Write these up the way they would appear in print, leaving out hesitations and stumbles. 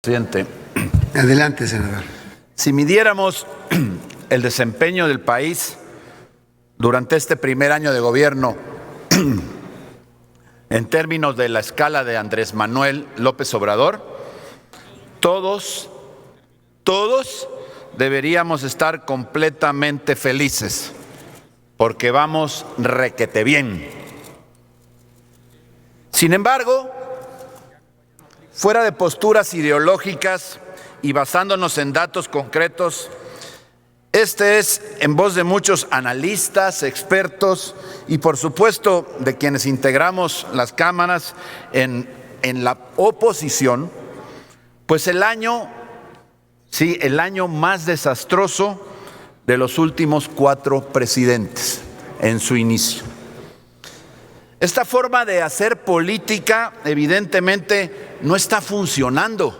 Presidente, Adelante, senador. si midiéramos el desempeño del país durante este primer año de gobierno en términos de la escala de Andrés Manuel López Obrador, todos deberíamos estar completamente felices porque vamos requete bien. Sin embargo, fuera de posturas ideológicas y basándonos en datos concretos, este es, en voz de muchos analistas, expertos y por supuesto de quienes integramos las cámaras en la oposición, pues el año más desastroso de los últimos 4 presidentes en su inicio. Esta forma de hacer política evidentemente no está funcionando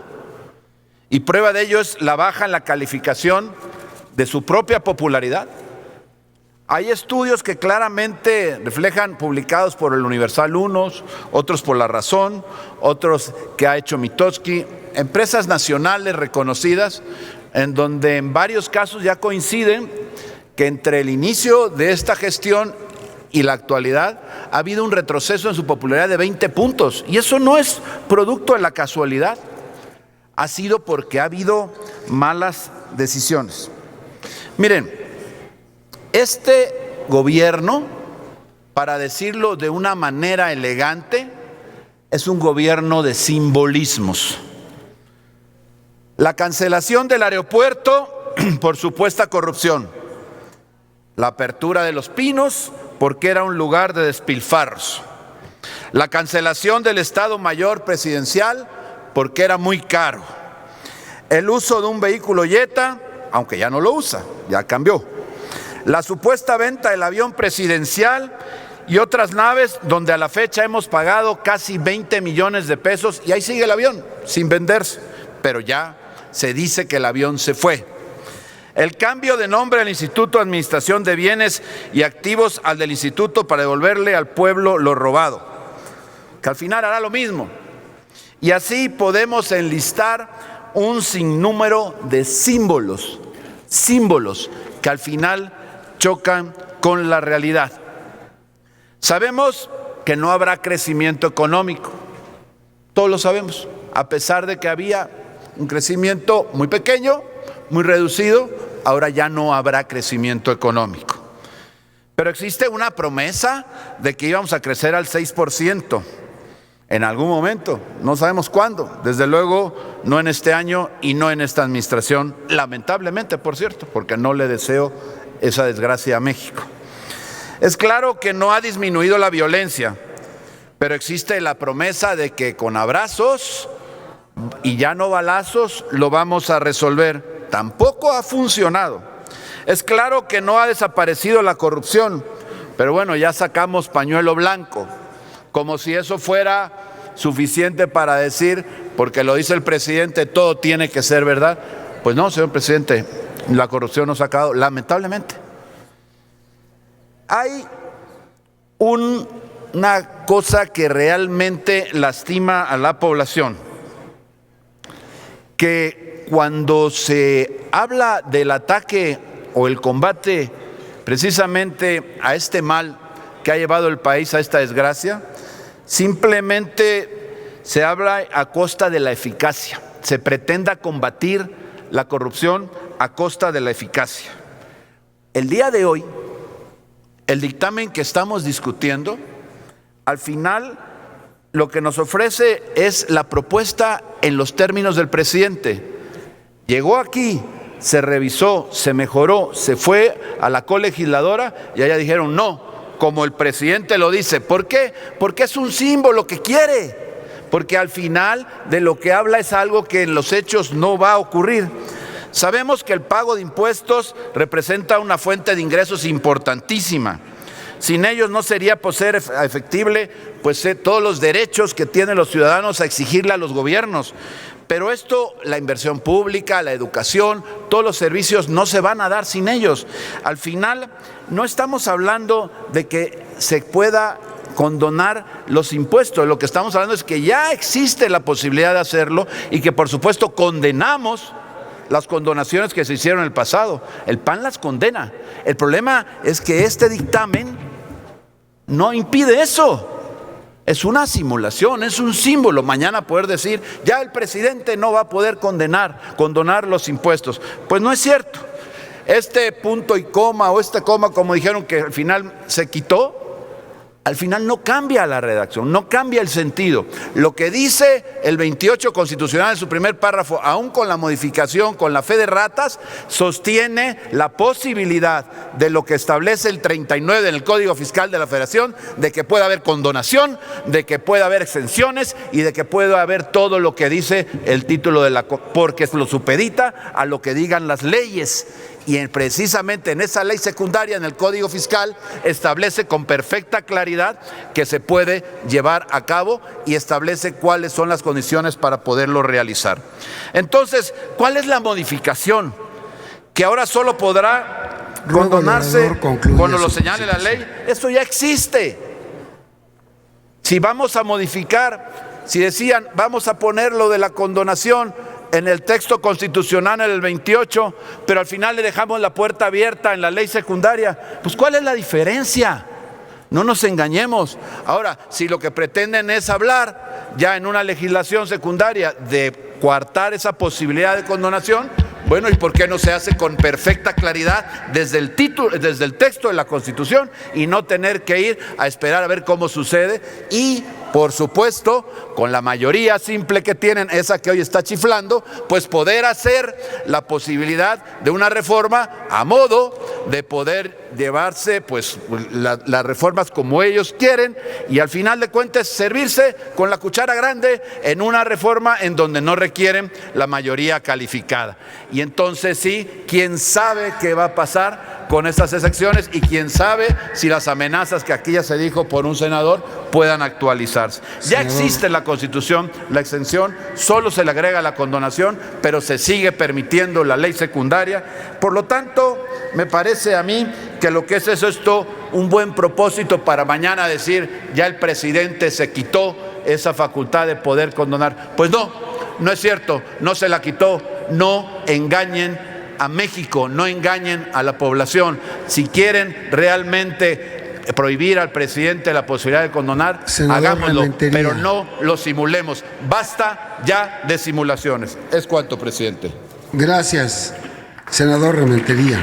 y prueba de ello es la baja en la calificación de su propia popularidad. Hay estudios que claramente reflejan, publicados por el Universal unos, otros por La Razón, otros que ha hecho Mitofsky, empresas nacionales reconocidas, en donde en varios casos ya coinciden que entre el inicio de esta gestión y la actualidad ha habido un retroceso en su popularidad de 20 puntos. Y eso no es producto de la casualidad, ha sido porque ha habido malas decisiones. Miren, este gobierno, para decirlo de una manera elegante, es un gobierno de simbolismos. La cancelación del aeropuerto por supuesta corrupción. La apertura de Los Pinos porque era un lugar de despilfarros. La cancelación del Estado Mayor Presidencial porque era muy caro. El uso de un vehículo Jetta, aunque ya no lo usa, ya cambió. La supuesta venta del avión presidencial y otras naves donde a la fecha hemos pagado casi 20 millones de pesos y ahí sigue el avión sin venderse, pero ya se dice que el avión se fue. El cambio de nombre al Instituto de Administración de Bienes y Activos al del Instituto para devolverle al pueblo lo robado, que al final hará lo mismo. Y así podemos enlistar un sinnúmero de símbolos que al final chocan con la realidad. Sabemos que no habrá crecimiento económico, todos lo sabemos, a pesar de que había un crecimiento muy pequeño, muy reducido, ahora ya no habrá crecimiento económico. Pero existe una promesa de que íbamos a crecer al 6% en algún momento, no sabemos cuándo, desde luego no en este año y no en esta administración, lamentablemente, por cierto, porque no le deseo esa desgracia a México. Es claro que no ha disminuido la violencia, pero existe la promesa de que con abrazos y ya no balazos lo vamos a resolver. Tampoco ha funcionado. Es claro que no ha desaparecido la corrupción, pero bueno, ya sacamos pañuelo blanco, como si eso fuera suficiente para decir, porque lo dice el presidente, todo tiene que ser verdad. Pues no, señor presidente, la corrupción nos ha acabado, lamentablemente. Hay una cosa que realmente lastima a la población, que cuando se habla del ataque o el combate precisamente a este mal que ha llevado el país a esta desgracia, simplemente se habla a costa de la eficacia. Se pretenda combatir la corrupción a costa de la eficacia. El día de hoy, el dictamen que estamos discutiendo, al final lo que nos ofrece es la propuesta en los términos del presidente. Llegó aquí, se revisó, se mejoró, se fue a la colegisladora y allá dijeron no, como el presidente lo dice. ¿Por qué? Porque es un símbolo que quiere, porque al final de lo que habla es algo que en los hechos no va a ocurrir. Sabemos que el pago de impuestos representa una fuente de ingresos importantísima. Sin ellos no sería efectible todos los derechos que tienen los ciudadanos a exigirle a los gobiernos. Pero esto, la inversión pública, la educación, todos los servicios no se van a dar sin ellos. Al final, no estamos hablando de que se pueda condonar los impuestos. Lo que estamos hablando es que ya existe la posibilidad de hacerlo y que por supuesto condenamos las condonaciones que se hicieron en el pasado. El PAN las condena. El problema es que este dictamen no impide eso. Es una simulación, es un símbolo. Mañana poder decir, ya el presidente no va a poder condonar los impuestos. Pues no es cierto. Este punto y coma o este coma, como dijeron que al final se quitó, al final no cambia la redacción, no cambia el sentido. Lo que dice el 28 constitucional en su primer párrafo, aún con la modificación, con la fe de ratas, sostiene la posibilidad de lo que establece el 39 en el Código Fiscal de la Federación, de que pueda haber condonación, de que pueda haber exenciones y de que pueda haber todo lo que dice el título de porque lo supedita a lo que digan las leyes. Y precisamente en esa ley secundaria, en el Código Fiscal, establece con perfecta claridad que se puede llevar a cabo y establece cuáles son las condiciones para poderlo realizar. Entonces, ¿cuál es la modificación? Que ahora solo podrá condonarse cuando lo señale la ley. Esto ya existe. Si vamos a modificar, si decían, vamos a poner lo de la condonación en el texto constitucional en el 28, pero al final le dejamos la puerta abierta en la ley secundaria, pues ¿cuál es la diferencia? No nos engañemos. Ahora, si lo que pretenden es hablar ya en una legislación secundaria de coartar esa posibilidad de condonación, bueno, ¿y por qué no se hace con perfecta claridad desde el título, desde el texto de la Constitución y no tener que ir a esperar a ver cómo sucede? Y por supuesto, con la mayoría simple que tienen, esa que hoy está chiflando, pues poder hacer la posibilidad de una reforma a modo de poder llevarse pues las reformas como ellos quieren y al final de cuentas servirse con la cuchara grande en una reforma en donde no requieren la mayoría calificada. Y entonces sí, quién sabe qué va a pasar con estas excepciones y quién sabe si las amenazas que aquí ya se dijo por un senador puedan actualizarse. Ya existe en la Constitución la exención, solo se le agrega la condonación, pero se sigue permitiendo la ley secundaria. Por lo tanto, me parece a mí que lo que es esto, un buen propósito para mañana decir, ya el presidente se quitó esa facultad de poder condonar. Pues no, no es cierto, no se la quitó, no engañen a México, no engañen a la población. Si quieren realmente prohibir al presidente la posibilidad de condonar, hagámoslo, pero no lo simulemos. Basta ya de simulaciones. Es cuanto, presidente. Gracias, senador Rementería.